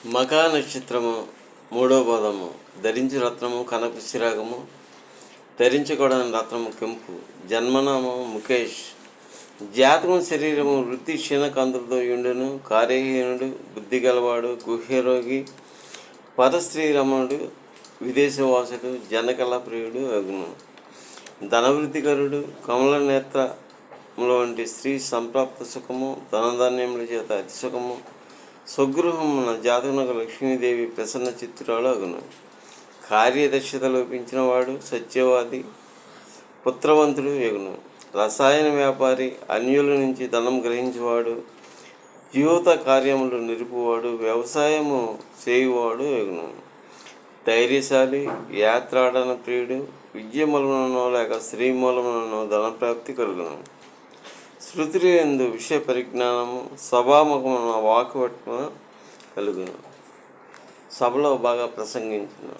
మఖా నక్షత్రము మూడో పదము. ధరించు రత్నము కనపు శిరాగము, ధరించకూడని రత్నము కెంపు. జన్మనామం ముఖేష్. జాతకం శరీరము వృత్తి క్షీణకాంతులతో యుండును. కార్యహీనుడు, బుద్ధి గలవాడు, గుహ్యరోగి, పరస్త్రీ రమణుడు, విదేశవాసుడు, జనకళ ప్రియుడు అగును. ధనవృద్ధికరుడు, కమల నేత్రముల వంటి స్త్రీ సంప్రాప్త సుఖము, ధనధాన్యముల చేత అతి సుఖము. స్వగృహమున జాతకునకు లక్ష్మీదేవి ప్రసన్న చిత్తురాలు అగును. కార్యదక్షత లోపించిన వాడు సత్యవాది, పుత్రవంతుడు ఎగును. రసాయన వ్యాపారి, అన్యుల నుంచి ధనం గ్రహించేవాడు, జీవిత కార్యములు నిలుపువాడు, వ్యవసాయము చేయువాడు ఎగును. ధైర్యశాలి, యాత్రాడన ప్రియుడు, విద్య మూలమునో లేక స్త్రీ మూలమునో ధనప్రాప్తి కలుగును. శృతి ఎందు విషయ పరిజ్ఞానము, సభాముఖమున వాక్పట్మ కలుగును. సభలో బాగా ప్రసంగించిన